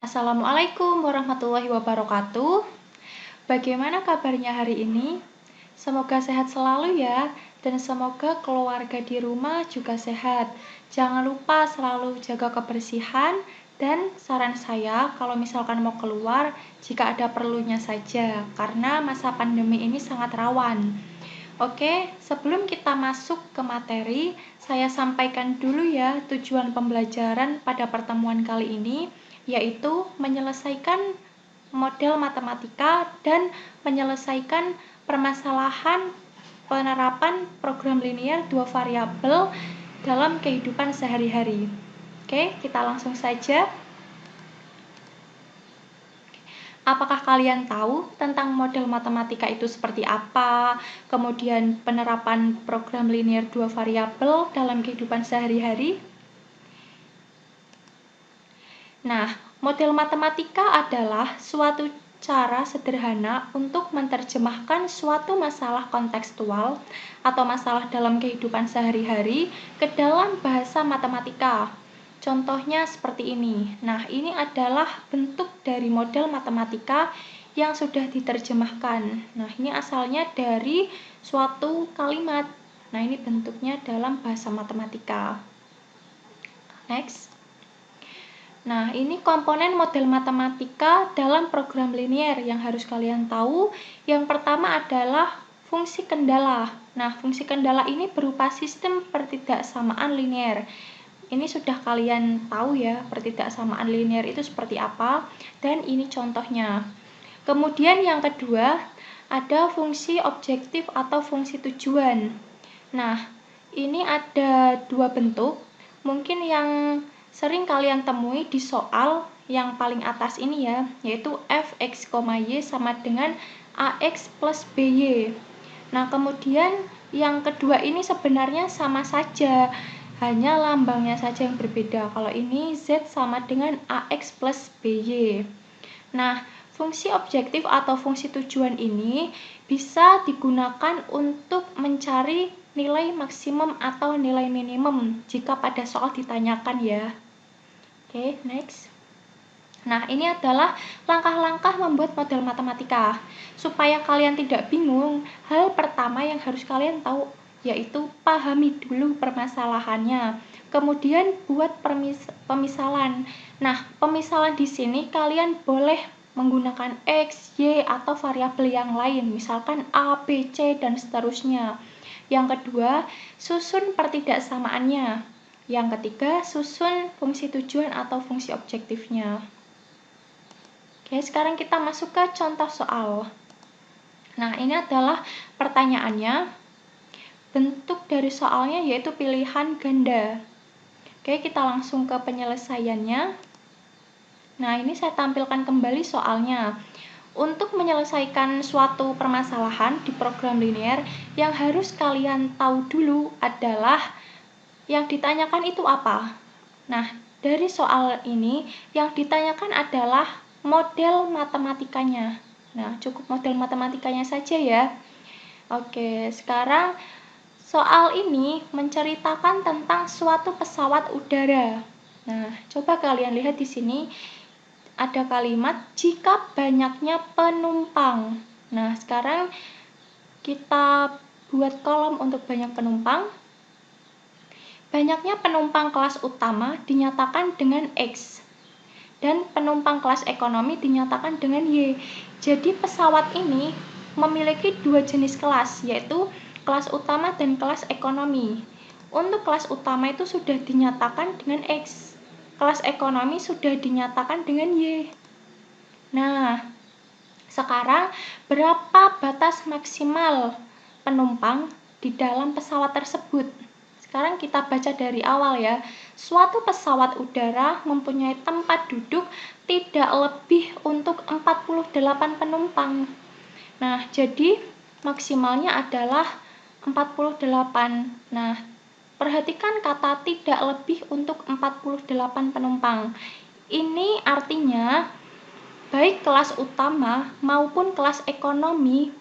Assalamualaikum warahmatullahi wabarakatuh. Bagaimana kabarnya hari ini? Semoga sehat selalu ya, dan semoga keluarga di rumah juga sehat. Jangan lupa selalu jaga kebersihan, dan saran saya kalau misalkan mau keluar, jika ada perlunya saja, karena masa pandemi ini sangat rawan. Oke, sebelum kita masuk ke materi, saya sampaikan dulu ya tujuan pembelajaran pada pertemuan kali ini, yaitu menyelesaikan model matematika dan menyelesaikan permasalahan penerapan program linear dua variabel dalam kehidupan sehari-hari. Oke, kita langsung saja. Apakah kalian tahu tentang model matematika itu seperti apa? Kemudian penerapan program linear dua variabel dalam kehidupan sehari-hari? Nah, model matematika adalah suatu cara sederhana untuk menerjemahkan suatu masalah kontekstual atau masalah dalam kehidupan sehari-hari ke dalam bahasa matematika. Contohnya seperti ini. Nah, ini adalah bentuk dari model matematika yang sudah diterjemahkan. Nah, ini asalnya dari suatu kalimat. Nah, ini bentuknya dalam bahasa matematika. Next. Nah, ini komponen model matematika dalam program linear yang harus kalian tahu. Yang pertama adalah fungsi kendala. Nah, fungsi kendala ini berupa sistem pertidaksamaan linear. Ini sudah kalian tahu ya, pertidaksamaan linear itu seperti apa, dan ini contohnya. Kemudian yang kedua, ada fungsi objektif atau fungsi tujuan. Nah, ini ada dua bentuk. Mungkin yang sering kalian temui di soal yang paling atas ini ya, yaitu fx, y sama dengan ax plus by. Nah, kemudian yang kedua ini sebenarnya sama saja, hanya lambangnya saja yang berbeda. Kalau ini Z sama dengan AX plus BY. Nah, fungsi objektif atau fungsi tujuan ini bisa digunakan untuk mencari nilai maksimum atau nilai minimum jika pada soal ditanyakan ya. Oke, next. Nah, ini adalah langkah-langkah membuat model matematika. Supaya kalian tidak bingung, hal pertama yang harus kalian tahu yaitu pahami dulu permasalahannya. Kemudian buat pemisalan. Nah, pemisalan di sini kalian boleh menggunakan X, Y, atau variabel yang lain, misalkan A, B, C, dan seterusnya. Yang kedua, susun pertidaksamaannya. Yang ketiga, susun fungsi tujuan atau fungsi objektifnya. Oke, sekarang kita masuk ke contoh soal. Nah, ini adalah pertanyaannya. Bentuk dari soalnya yaitu pilihan ganda. Oke, kita langsung ke penyelesaiannya. Nah, ini saya tampilkan kembali soalnya. Untuk menyelesaikan suatu permasalahan di program linear, yang harus kalian tahu dulu adalah yang ditanyakan itu apa. Nah, dari soal ini yang ditanyakan adalah model matematikanya. Nah, cukup model matematikanya saja ya. Oke, sekarang soal ini menceritakan tentang suatu pesawat udara. Nah, coba kalian lihat di sini ada kalimat jika banyaknya penumpang. Nah, sekarang kita buat kolom untuk banyak penumpang. Banyaknya penumpang kelas utama dinyatakan dengan X dan penumpang kelas ekonomi dinyatakan dengan Y. Jadi pesawat ini memiliki dua jenis kelas, yaitu kelas utama dan kelas ekonomi. Untuk kelas utama itu sudah dinyatakan dengan X, kelas ekonomi sudah dinyatakan dengan Y. Nah, sekarang berapa batas maksimal penumpang di dalam pesawat tersebut? Sekarang kita baca dari awal ya. Suatu pesawat udara mempunyai tempat duduk tidak lebih untuk 48 penumpang. Nah, jadi maksimalnya adalah 48. Nah, perhatikan kata tidak lebih untuk 48 penumpang. Ini artinya baik kelas utama maupun kelas ekonomi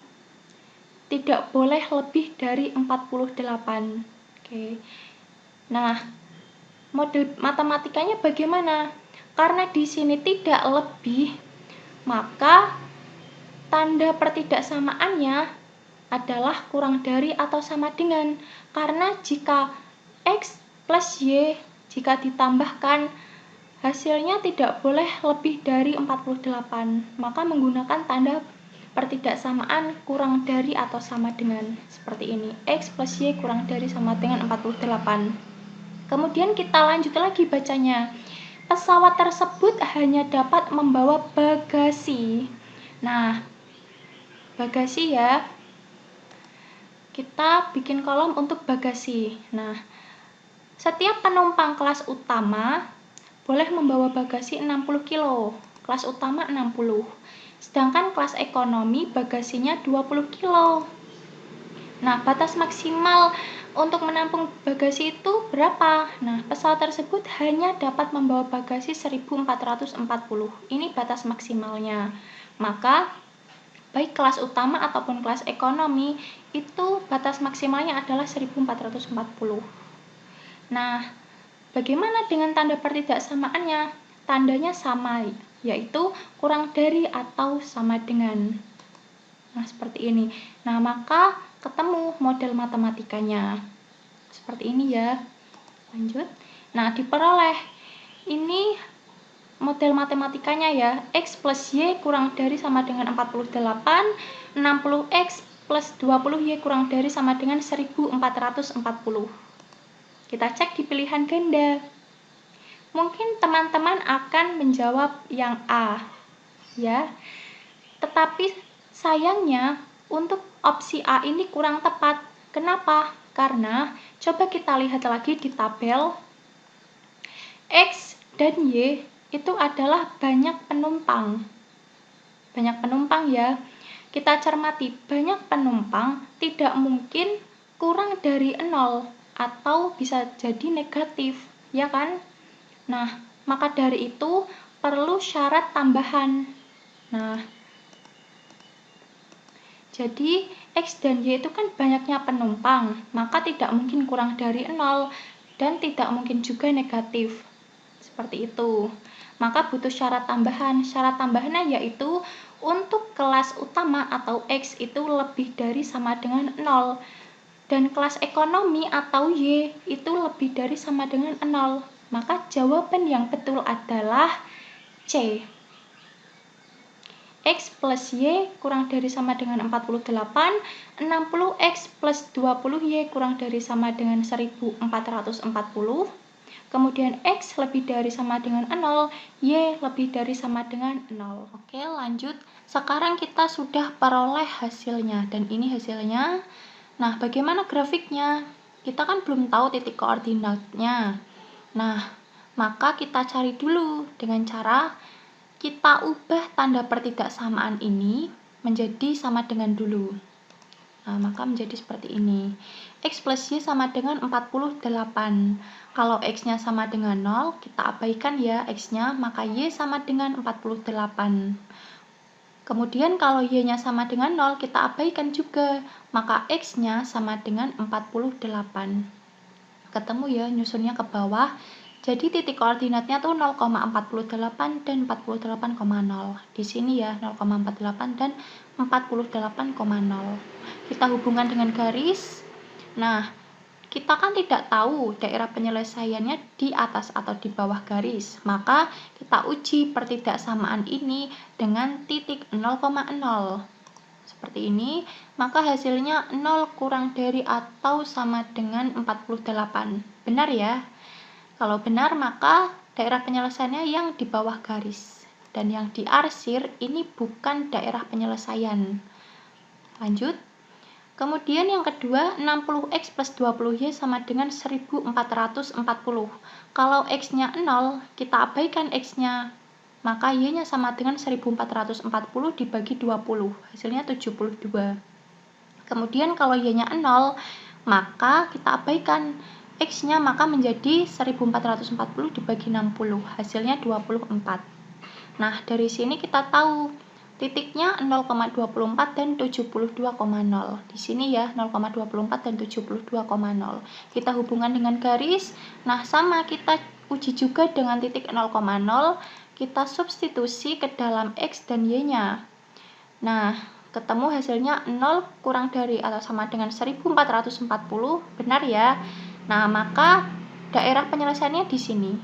tidak boleh lebih dari 48. Oke. Nah, model matematikanya bagaimana? Karena di sini tidak lebih, maka tanda pertidaksamaannya adalah kurang dari atau sama dengan. Karena jika X plus Y jika ditambahkan hasilnya tidak boleh lebih dari 48, maka menggunakan tanda pertidaksamaan kurang dari atau sama dengan seperti ini. X plus Y kurang dari sama dengan 48. Kemudian kita lanjut lagi bacanya. Pesawat tersebut hanya dapat membawa bagasi. Nah, bagasi ya. Kita bikin kolom untuk bagasi. Nah, setiap penumpang kelas utama boleh membawa bagasi 60 kilo. Kelas utama 60. Sedangkan kelas ekonomi bagasinya 20 kilo. Nah, batas maksimal untuk menampung bagasi itu berapa? Nah, pesawat tersebut hanya dapat membawa bagasi 1440. Ini batas maksimalnya. Maka baik kelas utama ataupun kelas ekonomi itu batas maksimalnya adalah 1440. Nah, bagaimana dengan tanda pertidaksamaannya? Tandanya sama, yaitu kurang dari atau sama dengan. Nah, seperti ini. Nah, maka ketemu model matematikanya. Seperti ini ya. Lanjut. Nah, diperoleh. Ini model matematikanya ya. X plus Y kurang dari sama dengan 48, 60X plus 20Y kurang dari sama dengan 1440. Kita cek di pilihan ganda. Mungkin teman-teman akan menjawab yang A, ya. Tetapi sayangnya untuk opsi A ini kurang tepat. Kenapa? Karena coba kita lihat lagi di tabel. X dan Y itu adalah banyak penumpang. Banyak penumpang ya. Kita cermati, banyak penumpang tidak mungkin kurang dari 0. Atau bisa jadi negatif, ya kan? Nah, maka dari itu perlu syarat tambahan. Nah, jadi X dan Y itu kan banyaknya penumpang, maka tidak mungkin kurang dari 0 dan tidak mungkin juga negatif. Seperti itu. Maka butuh syarat tambahan. Syarat tambahannya yaitu untuk kelas utama atau X itu lebih dari sama dengan 0. Dan kelas ekonomi atau Y itu lebih dari sama dengan 0. Maka jawaban yang betul adalah C. X plus Y kurang dari sama dengan 48, 60X plus 20Y kurang dari sama dengan 1440. Kemudian X lebih dari sama dengan 0, Y lebih dari sama dengan 0. Oke, lanjut. Sekarang kita sudah peroleh hasilnya, dan ini hasilnya. Nah, bagaimana grafiknya? Kita kan belum tahu titik koordinatnya. Nah, maka kita cari dulu dengan cara kita ubah tanda pertidaksamaan ini menjadi sama dengan dulu. Nah, maka menjadi seperti ini. X plus Y sama dengan 48. Kalau X-nya sama dengan 0, kita abaikan ya X-nya, maka Y sama dengan 48. Kemudian kalau Y-nya sama dengan 0, kita abaikan juga, maka X-nya sama dengan 48. Ketemu ya, nyusunnya ke bawah. Jadi titik koordinatnya tuh 0,48 dan 48,0. Di sini ya 0,48 dan 48,0. Kita hubungkan dengan garis. Nah, kita kan tidak tahu daerah penyelesaiannya di atas atau di bawah garis. Maka kita uji pertidaksamaan ini dengan titik 0,0. Seperti ini, maka hasilnya 0 kurang dari atau sama dengan 48. Benar ya? Kalau benar, maka daerah penyelesaiannya yang di bawah garis. Dan yang diarsir ini bukan daerah penyelesaian. Lanjut. Kemudian yang kedua, 60X plus 20Y sama dengan 1440. Kalau X-nya 0, kita abaikan X-nya. Maka Y-nya sama dengan 1440 dibagi 20. Hasilnya 72. Kemudian kalau Y-nya 0, maka kita abaikan X-nya, maka menjadi 1440 dibagi 60. Hasilnya 24. Nah, dari sini kita tahu titiknya 0,24 dan 72,0. Di sini ya 0,24 dan 72,0. Kita hubungkan dengan garis. Nah, sama kita uji juga dengan titik 0,0, kita substitusi ke dalam X dan Y-nya. Nah, ketemu hasilnya 0 kurang dari atau sama dengan 1440, benar ya? Nah, maka daerah penyelesaiannya di sini,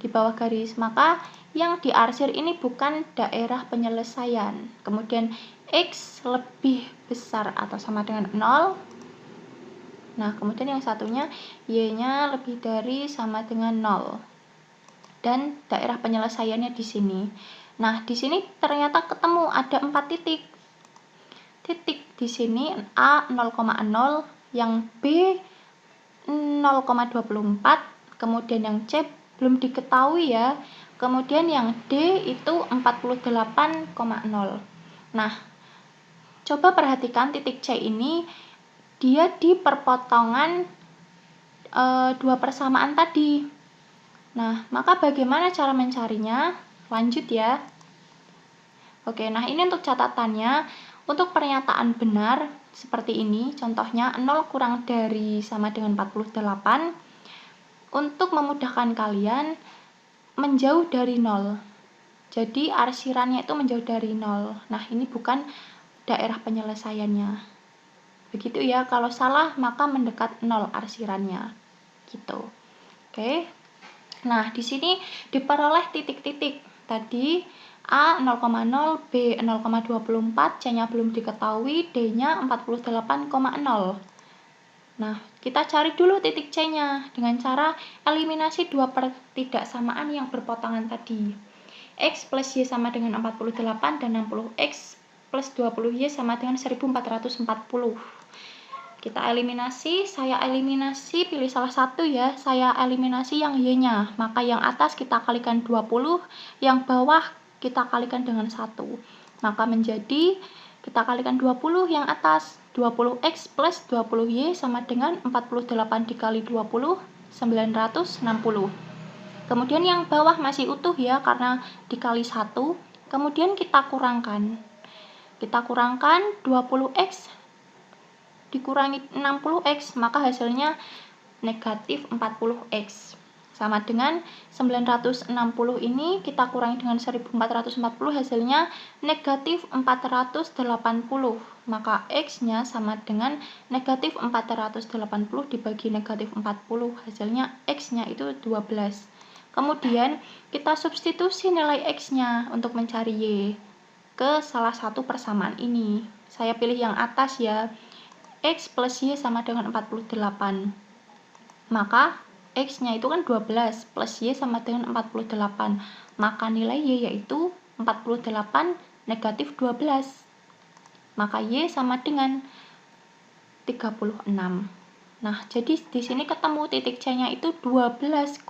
di bawah garis. Maka yang diarsir ini bukan daerah penyelesaian. Kemudian X lebih besar atau sama dengan 0. Nah, kemudian yang satunya Y-nya lebih dari sama dengan 0. Dan daerah penyelesaiannya di sini. Nah, di sini ternyata ketemu ada 4 titik. Titik di sini A 0,0, yang B 0,24, kemudian yang C belum diketahui ya. Kemudian yang D itu 48,0. Nah, coba perhatikan titik C ini, dia di perpotongan dua persamaan tadi. Nah, maka bagaimana cara mencarinya? Lanjut ya. Oke, nah ini untuk catatannya. Untuk pernyataan benar seperti ini, contohnya 0 kurang dari sama dengan 48. Untuk memudahkan kalian, menjauh dari 0. Jadi arsirannya itu menjauh dari 0. Nah, ini bukan daerah penyelesaiannya. Begitu ya, kalau salah maka mendekat 0 arsirannya. Gitu. Oke. Nah, di sini diperoleh titik-titik. Tadi A 0,0, B 0,24, C-nya belum diketahui, D-nya 48,0. Nah, kita cari dulu titik C-nya dengan cara eliminasi dua pertidaksamaan yang berpotongan tadi. X plus Y sama dengan 48 dan 60. X plus 20Y sama dengan 1440. Kita eliminasi, saya eliminasi, pilih salah satu ya. Saya eliminasi yang Y-nya. Maka yang atas kita kalikan 20, yang bawah kita kalikan dengan 1. Maka menjadi, kita kalikan 20 yang atas. 20X plus 20Y sama dengan 48 dikali 20, 960. Kemudian yang bawah masih utuh ya, karena dikali 1. Kemudian kita kurangkan. Kita kurangkan 20X dikurangi 60X, maka hasilnya negatif 40X. Sama dengan 960 ini kita kurangi dengan 1440, hasilnya negatif 480. Maka X-nya sama dengan negatif 480 dibagi negatif 40, hasilnya X-nya itu 12. Kemudian kita substitusi nilai X-nya untuk mencari Y ke salah satu persamaan ini. Saya pilih yang atas ya. X plus Y sama dengan 48. Maka X-nya itu kan 12 plus Y sama dengan 48. Maka nilai Y yaitu 48 negatif 12. Maka Y sama dengan 36. Nah, jadi di sini ketemu titik C-nya itu 12,36.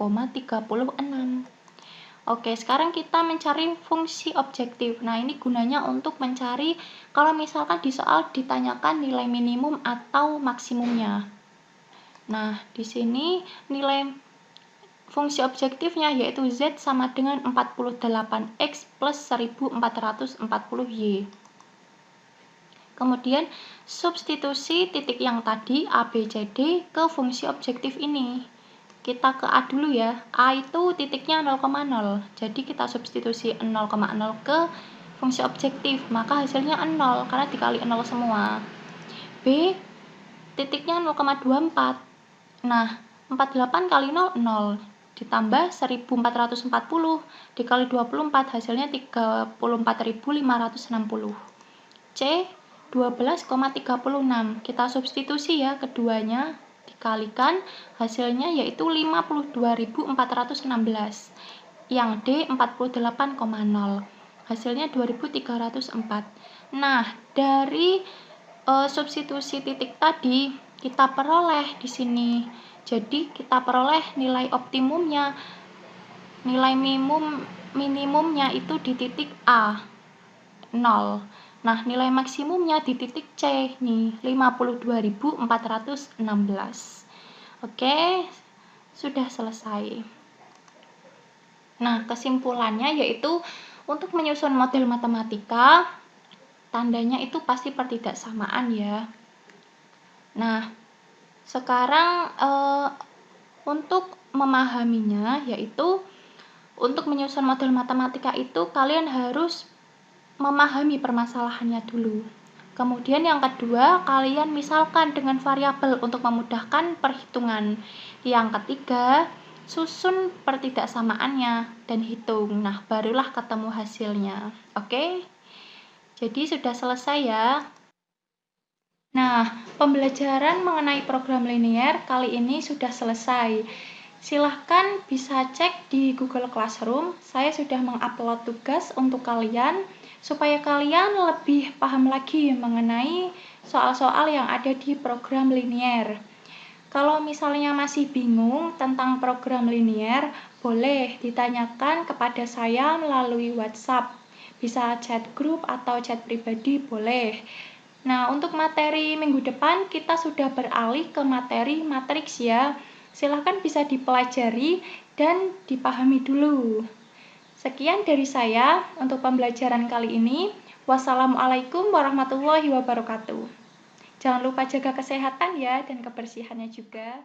Oke, sekarang kita mencari fungsi objektif. Nah, ini gunanya untuk mencari kalau misalkan di soal ditanyakan nilai minimum atau maksimumnya. Nah, di sini nilai fungsi objektifnya yaitu Z sama dengan 48X plus 1440Y. Kemudian, substitusi titik yang tadi A, B, C, D ke fungsi objektif ini. Kita ke A dulu ya. A itu titiknya 0,0. Jadi kita substitusi 0,0 ke fungsi objektif. Maka hasilnya 0 karena dikali 0 semua. B titiknya 0,24. Nah, 48 kali 0, 0. Ditambah 1440 dikali 24 hasilnya 34.560. C 12,36. Kita substitusi ya keduanya, dikalikan hasilnya yaitu 52.416. Yang D 48,0. Hasilnya 2304. Nah, dari substitusi titik tadi kita peroleh di sini. Jadi kita peroleh nilai optimumnya. Nilai minimumnya itu di titik A 0. Nah, nilai maksimumnya di titik C nih, 52.416. Oke, sudah selesai. Nah, kesimpulannya yaitu untuk menyusun model matematika, tandanya itu pasti pertidaksamaan ya. Nah, sekarang untuk memahaminya, yaitu untuk menyusun model matematika itu kalian harus memahami permasalahannya dulu. Kemudian yang kedua, kalian misalkan dengan variabel untuk memudahkan perhitungan. Yang ketiga, susun pertidaksamaannya dan hitung. Nah, barulah ketemu hasilnya. Oke? Jadi sudah selesai ya. Nah, pembelajaran mengenai program linear kali ini sudah selesai. Silahkan bisa cek di Google Classroom, saya sudah mengupload tugas untuk kalian, supaya kalian lebih paham lagi mengenai soal-soal yang ada di program linear. Kalau misalnya masih bingung tentang program linear, boleh ditanyakan kepada saya melalui WhatsApp. Bisa chat grup atau chat pribadi, boleh. Nah, untuk materi minggu depan kita sudah beralih ke materi matriks ya. Silahkan bisa dipelajari dan dipahami dulu. Sekian dari saya untuk pembelajaran kali ini. Wassalamualaikum warahmatullahi wabarakatuh. Jangan lupa jaga kesehatan ya dan kebersihannya juga.